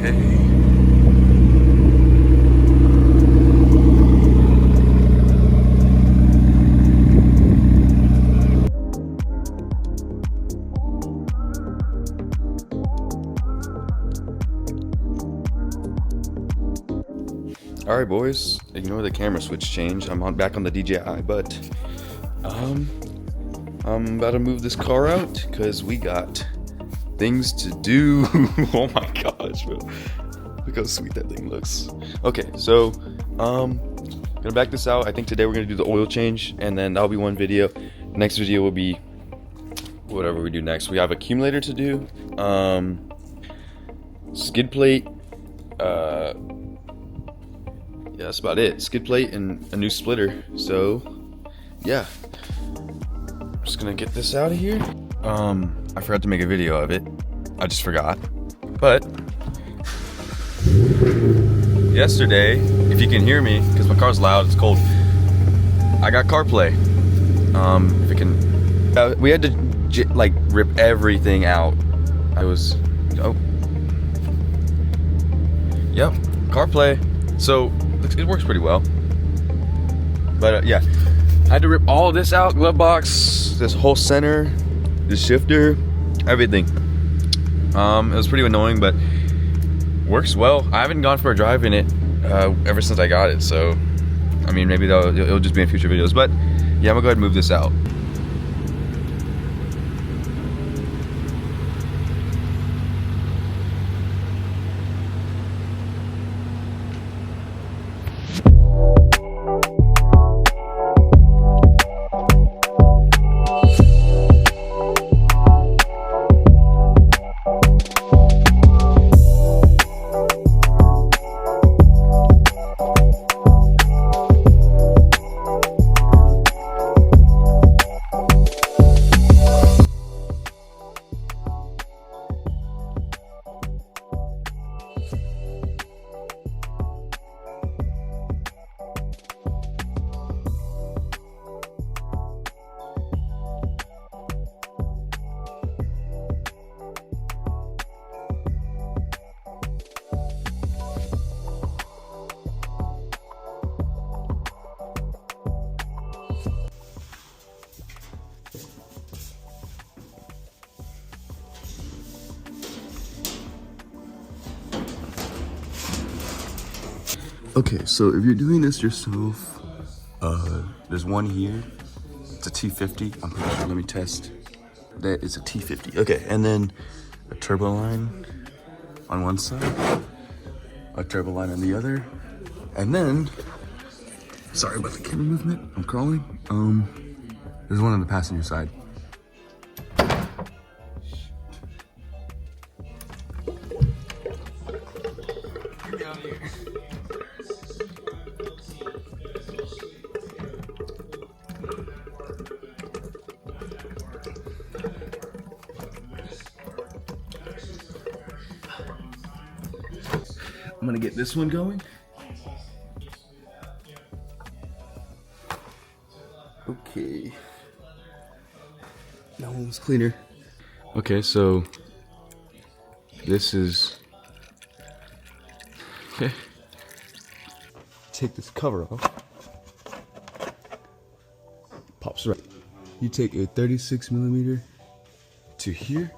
Okay. All right, boys. Ignore the camera switch change. I'm back on the DJI, but I'm about to move this car out because we got things to do. Oh my gosh, bro. Look how sweet that thing looks. Okay, so gonna back this out. I think today we're gonna do the oil change, and then that'll be one video. Next video will be whatever we do next. We have accumulator to do, skid plate, yeah, that's about it. Skid plate and a new splitter. So yeah, I'm just gonna get this out of here. I forgot to make a video of it. I just forgot. But yesterday, if you can hear me, because my car's loud, it's cold, I got CarPlay. If it can, we had to like rip everything out. Yep, CarPlay. So it works pretty well. But yeah, I had to rip all this out, glove box, this whole center, the shifter, everything. It was pretty annoying, but works well. I haven't gone for a drive in it ever since I got it, so I mean, maybe it'll just be in future videos. But yeah, I'm gonna go ahead and move this out. Okay, so if you're doing this yourself, there's one here. It's a T50. I'm pretty sure. Let me test. That is a T50. Okay, and then a turbo line on one side, a turbo line on the other, and then, sorry about the camera movement, I'm crawling. There's one on the passenger side. Get me out of here. I'm gonna get this one going. Okay. That one was cleaner. Okay, so this is, okay. Take this cover off. Pops right. You take a 36 millimeter to here,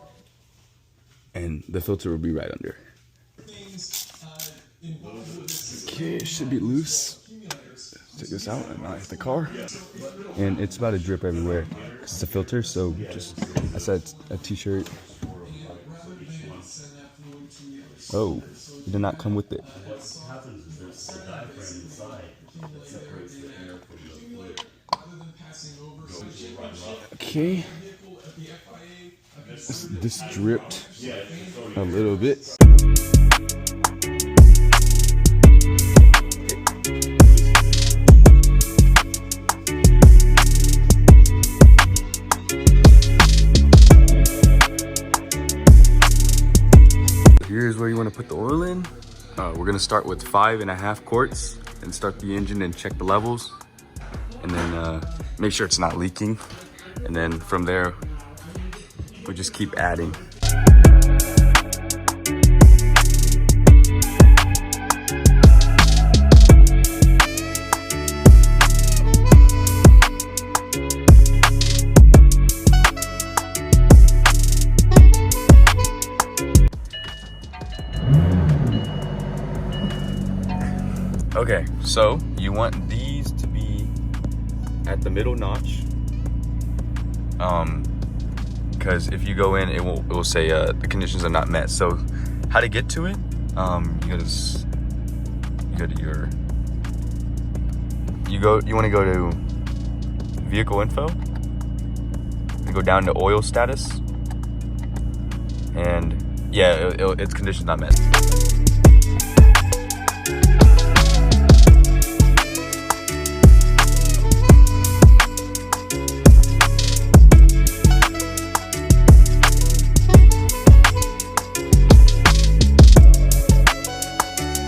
and the filter will be right under. Okay, it should be loose. Take this out and not hit the car. And it's about to drip everywhere because it's a filter, so just, I said a t-shirt. Oh, it did not come with it. Okay. This dripped a little bit. Here's where you want to put the oil in. We're gonna start with 5.5 quarts and start the engine and check the levels, and then make sure it's not leaking, and then from there we just keep adding. Okay, so you want these to be at the middle notch. Because if you go in, it will say the conditions are not met. So how to get to it? You want to go to vehicle info. You go down to oil status, and yeah, it's conditions not met.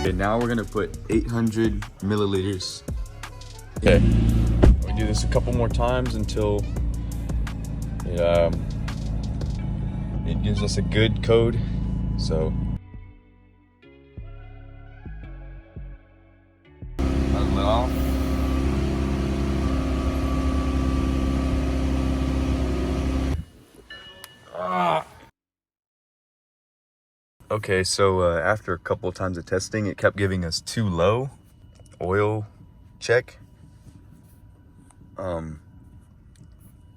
Okay, now we're gonna put 800 milliliters. Okay, we do this a couple more times until it gives us a good code. So let off. Okay, so after a couple of times of testing, it kept giving us too low oil check. So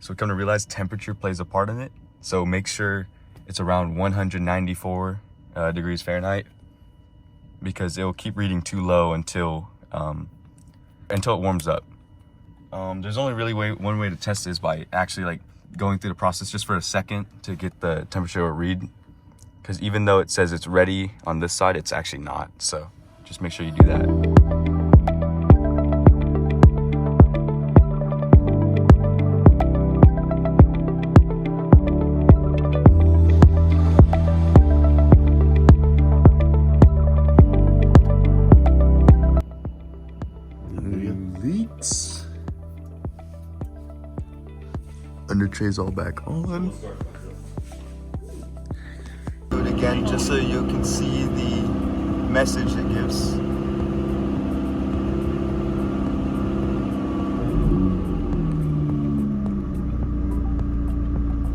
we come to realize temperature plays a part in it. So make sure it's around 194 degrees Fahrenheit, because it'll keep reading too low until it warms up. There's only really one way to test this, by actually like going through the process just for a second to get the temperature to read. Because even though it says it's ready on this side, it's actually not. So just make sure you do that. Leaks. Under tray's all back on. Do it again just so you can see the message it gives.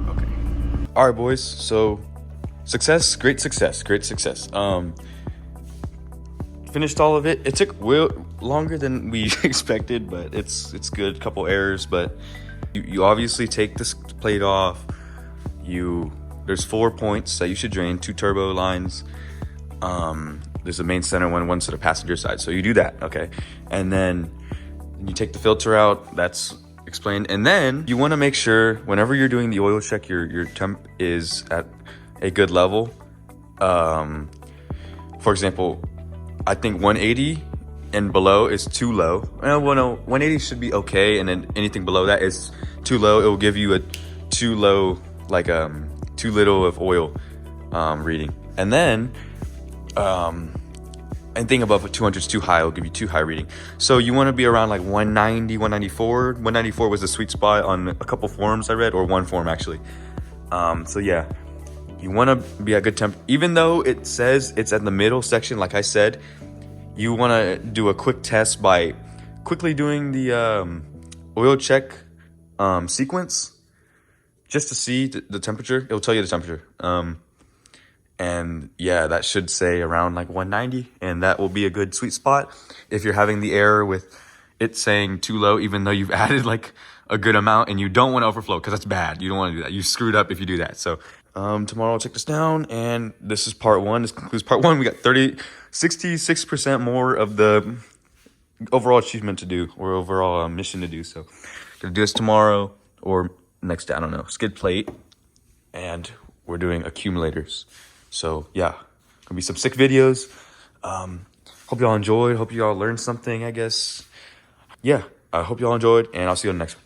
Okay. All right, boys. So success, great success. Finished all of it. It took longer than we expected, but it's good. Couple errors, but you obviously take this plate off. There's 4 points that you should drain, 2 turbo lines. There's a main center one, one's to the passenger side. So you do that, okay? And then you take the filter out. That's explained. And then you want to make sure whenever you're doing the oil check, your temp is at a good level. For example, I think 180 and below is too low. Well, no, 180 should be okay, and then anything below that is too low. It will give you a too low, like too little of oil reading. And then anything above 200 is too high. It'll give you too high reading. So you want to be around like 190, 194. 194 was the sweet spot on a couple forums I read, or one forum actually. So yeah, you want to be at good temp. Even though it says it's at the middle section, like I said, you want to do a quick test by quickly doing the oil check sequence, just to see the temperature. It'll tell you the temperature. And yeah, that should say around like 190, and that will be a good sweet spot. If you're having the error with it saying too low, even though you've added like a good amount, and you don't want to overflow, because that's bad. You don't want to do that. You screwed up if you do that. So tomorrow I'll check this down, and this is part 1. This concludes part 1. We got 66% more of the overall achievement to do, or overall mission to do. So gonna do this tomorrow or next day, I don't know. Skid plate, and we're doing accumulators. So yeah, gonna be some sick videos. Hope y'all enjoyed. Hope y'all learned something, I guess. Yeah, I hope y'all enjoyed, and I'll see you on the next one.